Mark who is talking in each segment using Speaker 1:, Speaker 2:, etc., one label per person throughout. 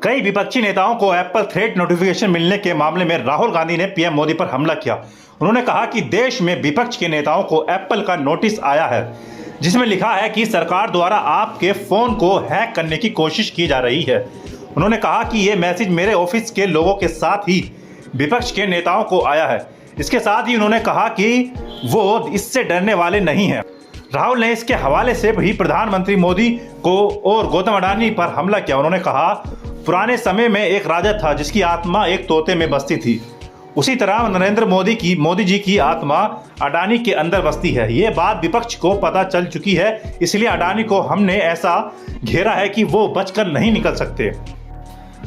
Speaker 1: कई विपक्षी नेताओं को एप्पल थ्रेट नोटिफिकेशन मिलने के मामले में राहुल गांधी ने पीएम मोदी पर हमला किया। उन्होंने कहा कि देश में विपक्ष के नेताओं को एप्पल का नोटिस आया है जिसमें लिखा है कि सरकार द्वारा आपके फोन को हैक करने की कोशिश की जा रही है। उन्होंने कहा कि ये मैसेज मेरे ऑफिस के लोगों के साथ ही विपक्ष के नेताओं को आया है। इसके साथ ही उन्होंने कहा कि वो इससे डरने वाले नहीं हैं। राहुल ने इसके हवाले से भी प्रधानमंत्री मोदी को और गौतम अडानी पर हमला किया। उन्होंने कहा, पुराने समय में एक राजा था जिसकी आत्मा एक तोते में बसती थी, उसी तरह नरेंद्र मोदी जी की आत्मा अडानी के अंदर बसती है। ये बात विपक्ष को पता चल चुकी है, इसलिए अडानी को हमने ऐसा घेरा है कि वो बचकर नहीं निकल सकते।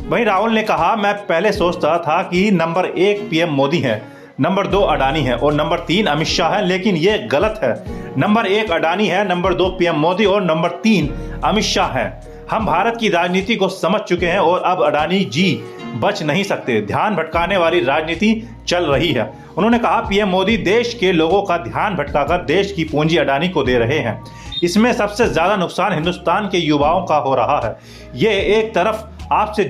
Speaker 1: वहीं राहुल ने कहा, मैं पहले सोचता था कि नंबर 1 पीएम मोदी है, नंबर 2 अडानी है और नंबर 3 अमित शाह है, लेकिन ये गलत है। नंबर 1 अडानी है, नंबर 2 पीएम मोदी और नंबर 3 अमित शाह है। हम भारत की राजनीति को समझ चुके हैं और अब अडानी जी बच नहीं सकते। ध्यान भटकाने वाली राजनीति चल रही है। उन्होंने कहा, पीएम मोदी देश के लोगों का ध्यान भटकाकर देश की पूंजी अडानी को दे रहे हैं। इसमें सबसे ज्यादा नुकसान हिंदुस्तान के युवाओं का हो रहा है। ये एक तरफ आपसे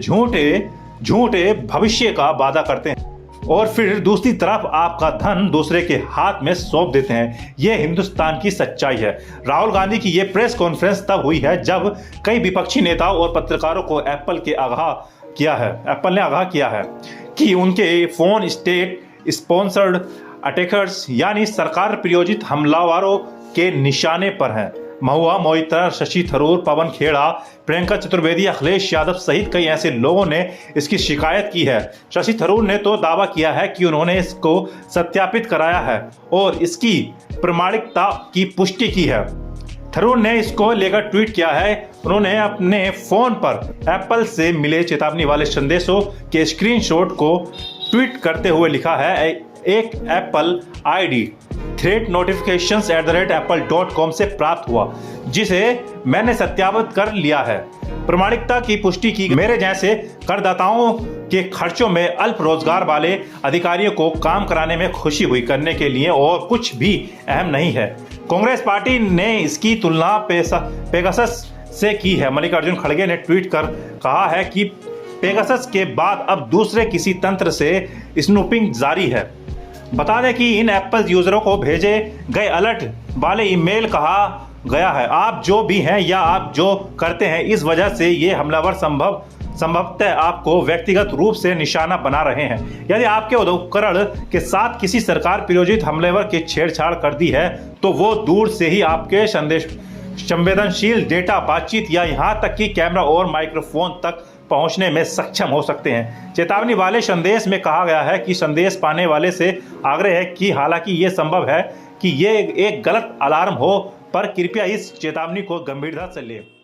Speaker 1: झूठे भविष्य का वादा करते हैं और फिर दूसरी तरफ आपका धन दूसरे के हाथ में सौंप देते हैं। यह हिंदुस्तान की सच्चाई है। राहुल गांधी की यह प्रेस कॉन्फ्रेंस तब हुई है जब कई विपक्षी नेताओं और पत्रकारों को एप्पल ने आगाह किया है कि उनके फोन स्टेट स्पॉन्सर्ड अटैकर्स यानी सरकार प्रायोजित हमलावरों के निशाने पर हैं। महुआ मोइत्रा, शशि थरूर, पवन खेड़ा, प्रियंका चतुर्वेदी, अखिलेश यादव सहित कई ऐसे लोगों ने इसकी शिकायत की है। शशि थरूर ने तो दावा किया है कि उन्होंने इसको सत्यापित कराया है और इसकी प्रामाणिकता की पुष्टि की है। थरूर ने इसको लेकर ट्वीट किया है। उन्होंने अपने फोन पर एप्पल से मिले चेतावनी वाले संदेशों के स्क्रीनशॉट को ट्वीट करते हुए लिखा है, एक एप्पल आईडी थ्रेट notifications@apple.com से प्राप्त हुआ, जिसे मैंने सत्यापित कर लिया है। प्रामाणिकता की पुष्टि की। मेरे जैसे करदाताओं के खर्चों में अल्प रोजगार वाले अधिकारियों को काम कराने में खुशी हुई, करने के लिए और कुछ भी अहम नहीं है। कांग्रेस पार्टी ने इसकी तुलना पेगासस से की है। मल्लिकार्जुन खड़गे ने ट्वीट कर कहा है कि पेगासस के बाद अब दूसरे किसी तंत्र से स्नूपिंग जारी है। बता दें कि इन एप्पल यूजरों को भेजे गए अलर्ट वाले ईमेल कहा गया है, आप जो भी हैं या आप जो करते हैं, इस वजह से ये हमलावर संभवतः आपको व्यक्तिगत रूप से निशाना बना रहे हैं। यदि आपके उपकरण के साथ किसी सरकार प्रायोजित हमलावर की छेड़छाड़ कर दी है तो वो दूर से ही आपके संवेदनशील डेटा, बातचीत या यहाँ तक कि कैमरा और माइक्रोफोन तक पहुंचने में सक्षम हो सकते हैं। चेतावनी वाले संदेश में कहा गया है कि संदेश पाने वाले से आग्रह है कि हालांकि ये संभव है कि ये एक गलत अलार्म हो, पर कृपया इस चेतावनी को गंभीरता से लें।